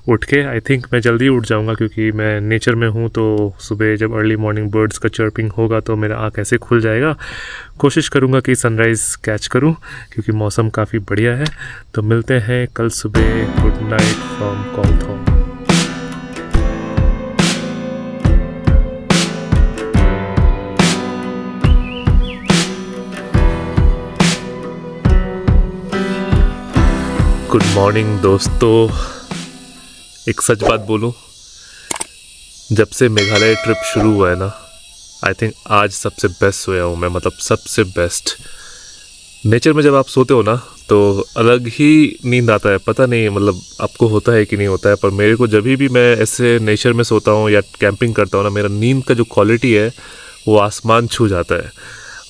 उठ के। आई थिंक मैं जल्दी उठ जाऊंगा क्योंकि मैं नेचर में हूँ, तो सुबह जब अर्ली मॉर्निंग बर्ड्स का चर्पिंग होगा तो मेरा आँख ऐसे खुल जाएगा। कोशिश करूँगा कि सनराइज़ कैच करूँ क्योंकि मौसम काफ़ी बढ़िया है। तो मिलते हैं कल सुबह। Good night from Kongthong. Good morning दोस्तों। एक सच बात बोलूं, जब से मेघालय ट्रिप शुरू हुआ है ना, आई थिंक आज सबसे बेस्ट सोया हूँ मैं, मतलब सबसे बेस्ट। नेचर में जब आप सोते हो ना तो अलग ही नींद आता है, पता नहीं मतलब आपको होता है कि नहीं होता है, पर मेरे को जब भी मैं ऐसे नेचर में सोता हूँ या कैंपिंग करता हूँ ना, मेरा नींद का जो क्वालिटी है वो आसमान छू जाता है।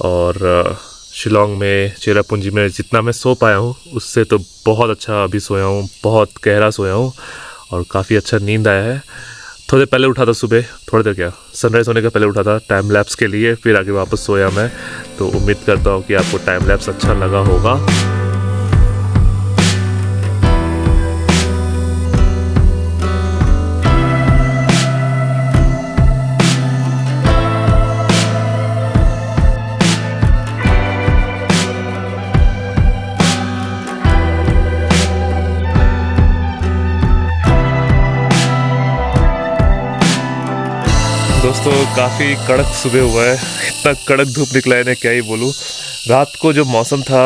और शिलोंग में, चेरापूंजी में जितना मैं सो पाया हूँ उससे तो बहुत अच्छा अभी सोया हूँ, बहुत गहरा सोया हूँ और काफ़ी अच्छा नींद आया है। थोड़ी देर पहले उठा था सुबह, थोड़ी देर क्या सनराइज़ होने का पहले उठा था टाइम लैप्स के लिए, फिर आगे वापस सोया मैं। तो उम्मीद करता हूँ कि आपको टाइम लैप्स अच्छा लगा होगा। दोस्तों काफ़ी कड़क सुबह हुआ है, इतना कड़क धूप निकला है ना क्या ही बोलूँ। रात को जो मौसम था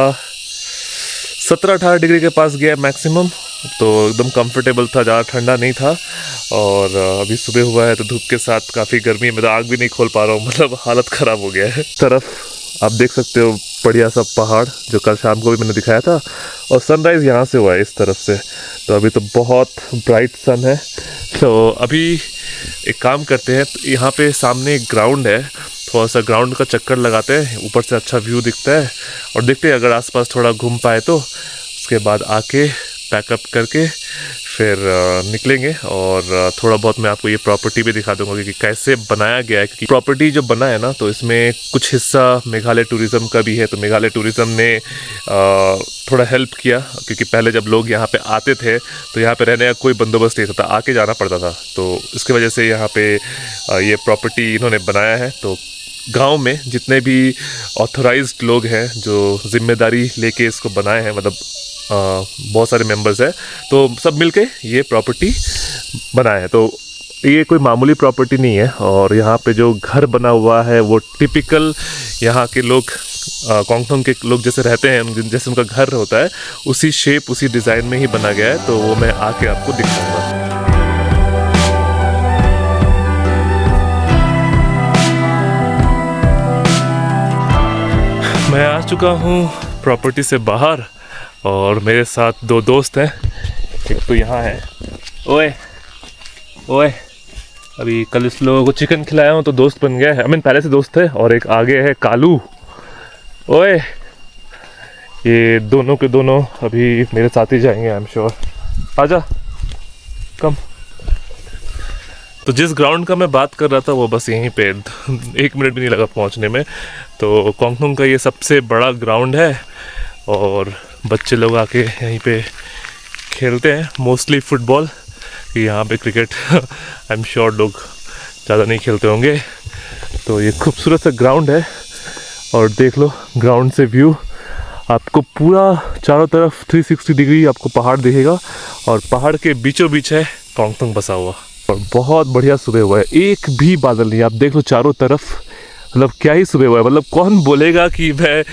17-18 डिग्री के पास गया मैक्सिमम, तो एकदम कंफर्टेबल था, ज़्यादा ठंडा नहीं था। और अभी सुबह हुआ है तो धूप के साथ काफ़ी गर्मी है, मैं तो आँख भी नहीं खोल पा रहा हूँ, मतलब हालत ख़राब हो गया है। तरफ आप देख सकते हो बढ़िया सा पहाड़ जो कल शाम को भी मैंने दिखाया था, और सनराइज़ यहाँ से हुआ है इस तरफ से। तो अभी तो बहुत ब्राइट सन है। तो अभी एक काम करते हैं, तो यहाँ पे सामने एक ग्राउंड है, थोड़ा सा ग्राउंड का चक्कर लगाते हैं, ऊपर से अच्छा व्यू दिखता है, और देखते हैं अगर आसपास थोड़ा घूम पाए तो उसके बाद आके पैकअप करके फिर निकलेंगे। और थोड़ा बहुत मैं आपको ये प्रॉपर्टी भी दिखा दूंगा कि कैसे बनाया गया है, क्योंकि प्रॉपर्टी जो बना है ना तो इसमें कुछ हिस्सा मेघालय टूरिज़्म का भी है। तो मेघालय टूरिज़्म ने थोड़ा हेल्प किया, क्योंकि पहले जब लोग यहाँ पे आते थे तो यहाँ पे रहने का कोई बंदोबस्त नहीं था, आके जाना पड़ता था। तो इसकी वजह से यहाँ पे ये प्रॉपर्टी इन्होंने बनाया है। तो गांव में जितने भी ऑथोराइज्ड लोग हैं जो जिम्मेदारी लेके इसको बनाए हैं, मतलब बहुत सारे मेंबर्स हैं, तो सब मिलके ये प्रॉपर्टी बनाए हैं। तो ये कोई मामूली प्रॉपर्टी नहीं है। और यहाँ पे जो घर बना हुआ है वो टिपिकल यहाँ के लोग, कॉन्गथोंग के लोग जैसे रहते हैं, जैसे उनका घर होता है उसी शेप उसी डिज़ाइन में ही बना गया है। तो वो मैं आके आपको दिखाऊंगा। मैं आ चुका हूँ प्रॉपर्टी से बाहर, और मेरे साथ दो दोस्त हैं। एक तो यहाँ है, ओए ओए, अभी कल इस लोगों को चिकन खिलाया हूँ तो दोस्त बन गया है, आई मीन पहले से दोस्त थे। और एक आगे है कालू, ओए, ये दोनों के दोनों अभी मेरे साथ ही जाएंगे आई एम श्योर। आजा, कम। तो जिस ग्राउंड का मैं बात कर रहा था वो बस यहीं पे 1 मिनट भी नहीं लगा पहुंचने में। तो कॉन्गथोंग का ये सबसे बड़ा ग्राउंड है, और बच्चे लोग आके यहीं पे खेलते हैं, मोस्टली फुटबॉल। यहाँ पे क्रिकेट आई एम श्योर लोग ज़्यादा नहीं खेलते होंगे। तो ये खूबसूरत सा ग्राउंड है, और देख लो ग्राउंड से व्यू, आपको पूरा चारों तरफ 360 डिग्री आपको पहाड़ दिखेगा, और पहाड़ के बीचों बीच है कॉन्गथोंग बसा हुआ। और बहुत बढ़िया सुबह हुआ है, एक भी बादल नहीं। आप देख लो चारों तरफ, मतलब क्या ही सुबह हुआ है। मतलब कौन बोलेगा कि मैं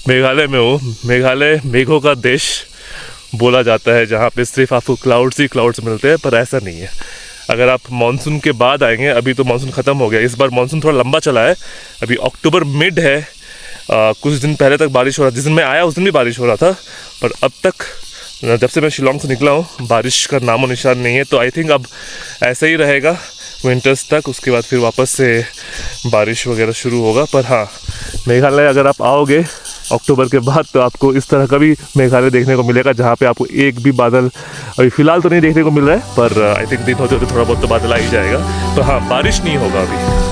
मेघालय में हूँ। मेघालय मेघों का देश, बोला जाता है, जहाँ पे सिर्फ आपको क्लाउड्स ही क्लाउड्स मिलते हैं, पर ऐसा नहीं है। अगर आप मानसून के बाद आएंगे, अभी तो मानसून ख़त्म हो गया, इस बार मानसून थोड़ा लंबा चला है, अभी अक्टूबर मिड है। कुछ दिन पहले तक बारिश हो रहा था, जिस दिन मैं आया उस दिन भी बारिश हो रहा था, पर अब तक जब से मैं शिलोंग से निकला हूँ बारिश का नामो निशान नहीं है। तो आई थिंक अब ऐसा ही रहेगा विंटर्स तक, उसके बाद फिर वापस से बारिश वगैरह शुरू होगा। पर हाँ, मेघालय अगर आप आओगे अक्टूबर के बाद तो आपको इस तरह का भी मेघालय देखने को मिलेगा, जहाँ पे आपको एक भी बादल अभी फ़िलहाल तो नहीं देखने को मिल रहा है, पर आई थिंक दिन होते होते थोड़ा बहुत तो बादल आ ही जाएगा। तो हाँ, बारिश नहीं होगा अभी।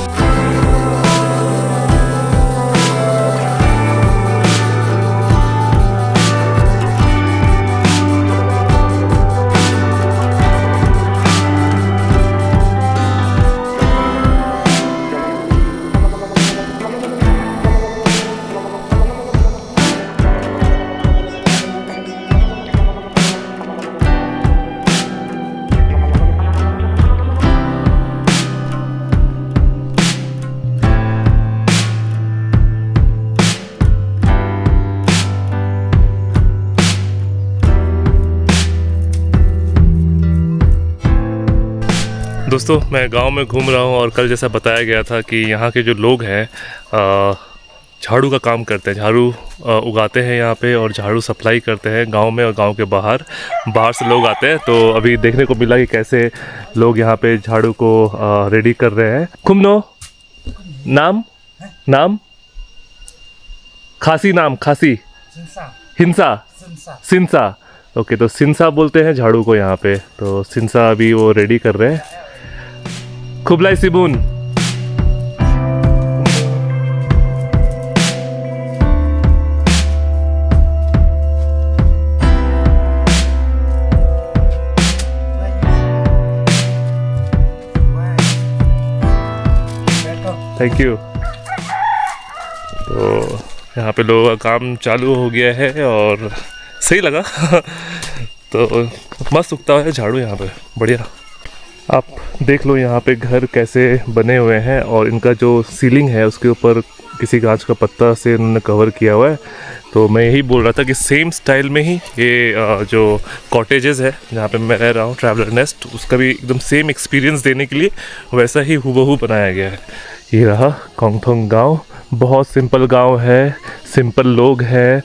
दोस्तों, मैं गांव में घूम रहा हूं और कल जैसा बताया गया था कि यहाँ के जो लोग हैं झाड़ू का काम करते हैं, झाड़ू उगाते हैं यहाँ पे और झाड़ू सप्लाई करते हैं गांव में और गांव के बाहर से लोग आते हैं। तो अभी देखने को मिला कि कैसे लोग यहाँ पे झाड़ू को रेडी कर रहे हैं। खुमनो नाम खासी हिंसा सिंसा। ओके, तो सिंसा बोलते हैं झाड़ू को यहाँ पे। तो सिंसा अभी वो रेडी कर रहे हैं। खुबलाई सिबुन। Thank you. तो यहाँ पे लोगों का काम चालू हो गया है और सही लगा। तो मस्त उगता है झाड़ू यहाँ पे, बढ़िया। आप देख लो यहाँ पे घर कैसे बने हुए हैं और इनका जो सीलिंग है उसके ऊपर किसी कांच का पत्ता से उन्होंने कवर किया हुआ है। तो मैं यही बोल रहा था कि सेम स्टाइल में ही ये जो कॉटेजेस है जहाँ पे मैं रह रहा हूँ, ट्रैवलर नेस्ट, उसका भी एकदम सेम एक्सपीरियंस देने के लिए वैसा ही हूबहू बनाया गया है। ये रहा कोंगथोंग गांव। बहुत सिंपल गांव है, सिंपल लोग हैं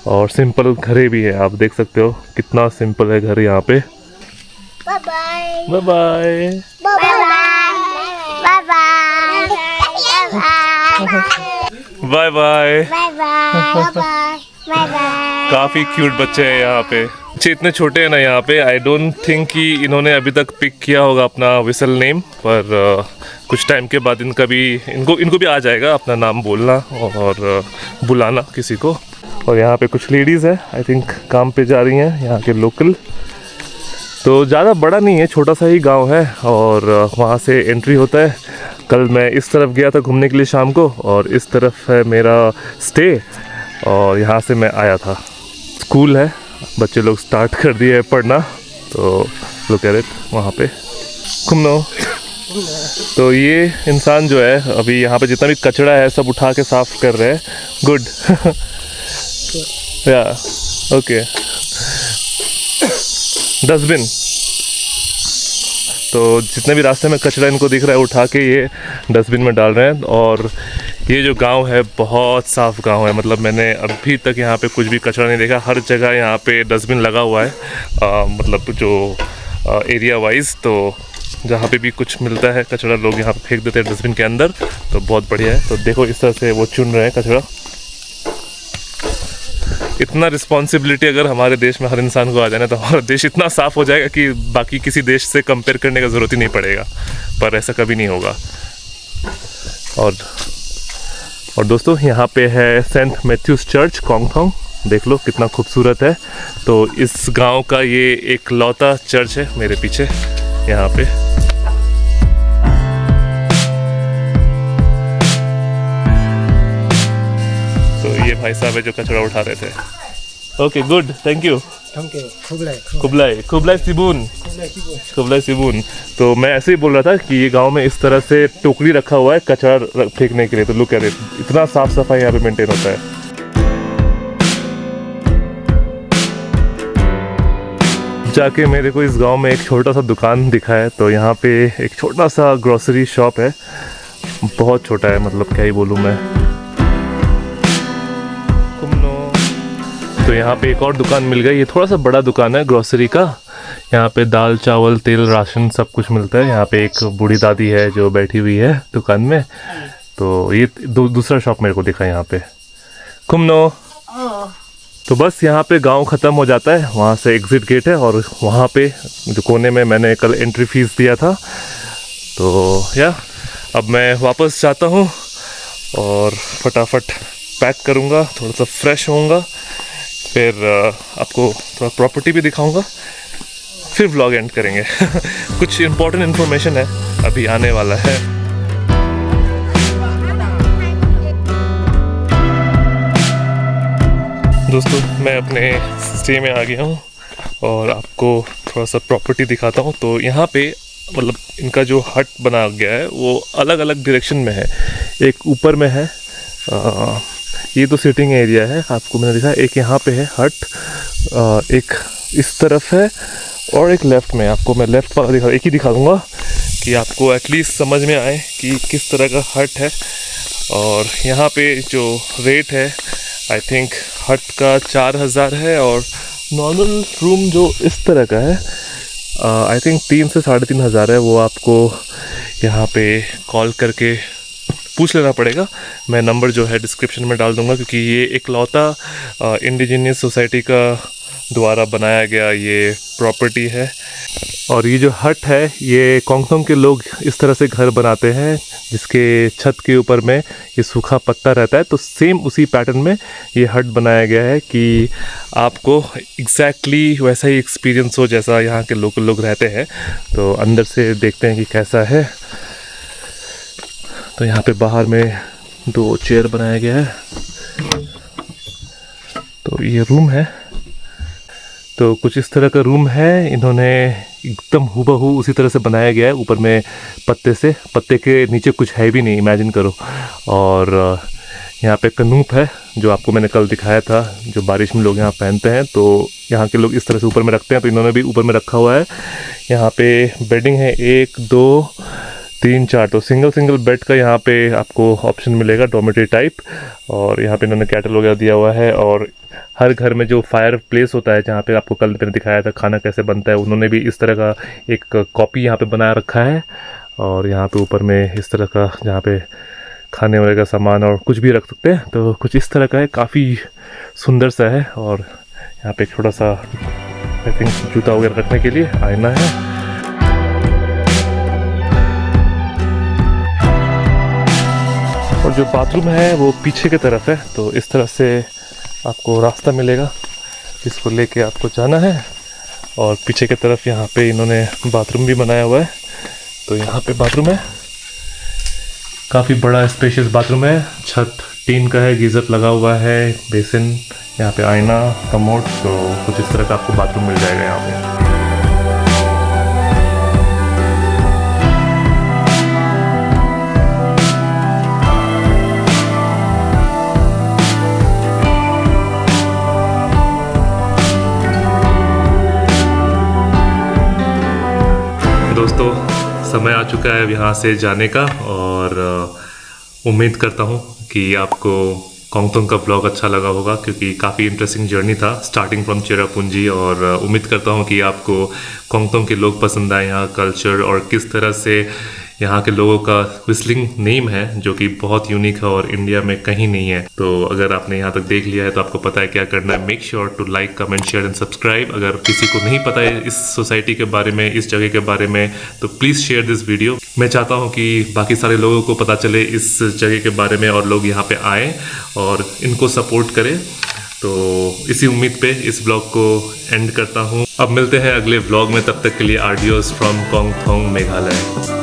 और सिंपल घरें भी है। आप देख सकते हो कितना सिंपल है घर यहाँ पे। Bye bye bye bye bye bye. काफ़ी क्यूट बच्चे हैं यहाँ पे। बच्चे इतने छोटे हैं ना यहाँ पे, आई डोंट थिंक कि इन्होंने अभी तक पिक किया होगा अपना विसल नेम, पर कुछ टाइम के बाद इनका भी इनको भी आ जाएगा अपना नाम बोलना और बुलाना किसी को। और यहाँ पे कुछ लेडीज़ है, आई थिंक काम पे जा रही हैं, यहाँ के लोकल। तो ज़्यादा बड़ा नहीं है, छोटा सा ही गांव है और वहाँ से एंट्री होता है। कल मैं इस तरफ गया था घूमने के लिए शाम को और इस तरफ है मेरा स्टे और यहाँ से मैं आया था। स्कूल है, बच्चे लोग स्टार्ट कर दिए है पढ़ना। तो लोग कह रहे वहाँ पे घूमनो। तो ये इंसान जो है अभी यहाँ पे जितना भी कचरा है सब उठा के साफ कर रहे हैं। गुड। या ओके। डस्टबिन, तो जितने भी रास्ते में कचरा इनको दिख रहा है उठा के ये डस्टबिन में डाल रहे हैं। और ये जो गांव है बहुत साफ़ गांव है, मतलब मैंने अभी तक यहाँ पे कुछ भी कचरा नहीं देखा। हर जगह यहाँ पे डस्टबिन लगा हुआ है, मतलब जो एरिया वाइज। तो जहाँ पे भी कुछ मिलता है कचरा लोग यहाँ पे फेंक देते हैं डस्टबिन के अंदर। तो बहुत बढ़िया है। तो देखो इस तरह से वो चुन रहे हैं कचरा। इतना रिस्पॉन्सिबिलिटी अगर हमारे देश में हर इंसान को आ जाए ना तो हमारा देश इतना साफ़ हो जाएगा कि बाकी किसी देश से कंपेयर करने का ज़रूरत ही नहीं पड़ेगा। पर ऐसा कभी नहीं होगा। और दोस्तों यहाँ पे है सेंट मैथ्यूज़ चर्च कोंगथोंग, देख लो कितना खूबसूरत है। तो इस गांव का ये एक लौता चर्च है मेरे पीछे यहाँ पे। तो ये भाई साहब है जो कचरा उठा रहे थे। Okay good, thank you. खुबलाई सिबुन। तो मैं ऐसे ही बोल रहा था कि ये गांव में इस तरह से टोकरी रखा हुआ है कचरा फेंकने के लिए। तो लुक एट इट, इतना साफ सफाई यहाँ पे मेंटेन होता है। जाके मेरे को इस गांव में एक छोटा सा दुकान दिखा है। तो यहाँ पे एक छोटा सा ग्रोसरी शॉप है, बहुत छोटा है, मतलब क्या ही बोलूँ मैं। तो यहाँ पे एक और दुकान मिल गई, ये थोड़ा सा बड़ा दुकान है ग्रोसरी का। यहाँ पे दाल चावल तेल राशन सब कुछ मिलता है। यहाँ पे एक बूढ़ी दादी है जो बैठी हुई है दुकान में। तो ये दूसरा शॉप मेरे को दिखा यहाँ पे। कुमनो। तो बस यहाँ पे गांव ख़त्म हो जाता है, वहाँ से एग्ज़िट गेट है और वहाँ पे जो कोने में मैंने कल एंट्री फीस दिया था। तो अब मैं वापस जाता हूँ और फटाफट पैक करूँगा, थोड़ा सा फ्रेश होऊंगा, फिर आपको थोड़ा प्रॉपर्टी भी दिखाऊंगा, फिर व्लॉग एंड करेंगे। कुछ इम्पोर्टेंट इन्फॉर्मेशन है अभी आने वाला है। दोस्तों मैं अपने स्टे में आ गया हूँ और आपको थोड़ा सा प्रॉपर्टी दिखाता हूँ। तो यहाँ पे मतलब इनका जो हट बना गया है वो अलग अलग डायरेक्शन में है। एक ऊपर में है, ये तो सिटिंग एरिया है, आपको मैंने दिखा। एक यहाँ पे है हट, एक इस तरफ है और एक लेफ़्ट में। आपको मैं लेफ़्ट वाला एक ही दिखा दूँगा कि आपको एटलीस्ट समझ में आए कि किस तरह का हट है। और यहाँ पे जो रेट है आई थिंक हट का 4000 है और नॉर्मल रूम जो इस तरह का है आई थिंक 3 से 3500 है। वो आपको यहाँ पे कॉल करके पूछ लेना पड़ेगा। मैं नंबर जो है डिस्क्रिप्शन में डाल दूँगा, क्योंकि ये इकलौता इंडिजिनियस सोसाइटी का द्वारा बनाया गया ये प्रॉपर्टी है। और ये जो हट है ये कोंगथोंग के लोग इस तरह से घर बनाते हैं, जिसके छत के ऊपर में ये सूखा पत्ता रहता है। तो सेम उसी पैटर्न में ये हट बनाया गया है कि आपको एग्जैक्टली वैसा ही एक्सपीरियंस हो जैसा यहाँ के लोकल लोग रहते हैं। तो अंदर से देखते हैं कि कैसा है। तो यहाँ पे बाहर में 2 चेयर बनाया गया है। तो ये रूम है, तो कुछ इस तरह का रूम है। इन्होंने एकदम हूबहू उसी तरह से बनाया गया है, ऊपर में पत्ते के नीचे कुछ है भी नहीं, इमेजिन करो। और यहाँ पे कनूप है जो आपको मैंने कल दिखाया था, जो बारिश में लोग यहाँ पहनते हैं। तो यहाँ के लोग इस तरह से ऊपर में रखते हैं, तो इन्होंने भी ऊपर में रखा हुआ है। यहाँ पे बेडिंग है 1 2 3 4, तो सिंगल बेड का यहाँ पे आपको ऑप्शन मिलेगा, डॉर्मेटरी टाइप। और यहाँ पे इन्होंने कैटल वगैरह दिया हुआ है। और हर घर में जो फायर प्लेस होता है, जहाँ पे आपको कल मैंने दिखाया था खाना कैसे बनता है, उन्होंने भी इस तरह का एक कॉपी यहाँ पे बना रखा है। और यहाँ पे ऊपर में इस तरह का जहाँ पे खाने वाले का सामान और कुछ भी रख सकते हैं। तो कुछ इस तरह का है, काफ़ी सुंदर सा है। और यहाँ पे एक छोटा सा आई थिंक जूता वगैरह रखने के लिए आईना है। और जो बाथरूम है वो पीछे की तरफ है। तो इस तरह से आपको रास्ता मिलेगा, इसको लेके आपको जाना है। और पीछे की तरफ यहाँ पे इन्होंने बाथरूम भी बनाया हुआ है। तो यहाँ पे बाथरूम है, काफ़ी बड़ा स्पेशियस बाथरूम है। छत टीन का है, गीज़र लगा हुआ है, बेसिन, यहाँ पे आईना, कमोड। तो कुछ इस तरह का आपको बाथरूम मिल जाएगा यहाँ पे। दोस्तों समय आ चुका है यहाँ से जाने का। और उम्मीद करता हूँ कि आपको कोंगथोंग का ब्लॉग अच्छा लगा होगा, क्योंकि काफ़ी इंटरेस्टिंग जर्नी था स्टार्टिंग फ्रॉम चेरापूंजी। और उम्मीद करता हूँ कि आपको कोंगथोंग के लोग पसंद आए, यहाँ कल्चर और किस तरह से यहाँ के लोगों का व्हिस्टलिंग नेम है, जो कि बहुत यूनिक है और इंडिया में कहीं नहीं है। तो अगर आपने यहाँ तक देख लिया है तो आपको पता है क्या करना है। Make sure to like, comment, share and subscribe. अगर किसी को नहीं पता है इस सोसाइटी के बारे में, इस जगह के बारे में, तो प्लीज़ शेयर दिस वीडियो। मैं चाहता हूँ कि बाकी सारे लोगों को पता चले इस जगह के बारे में और लोग यहाँ पे आएँ और इनको सपोर्ट करें। तो इसी उम्मीद पे इस ब्लॉग को एंड करता हूँ। अब मिलते हैं अगले ब्लॉग में, तब तक के लिए आडियोस फ्रॉम कोंगथोंग मेघालय।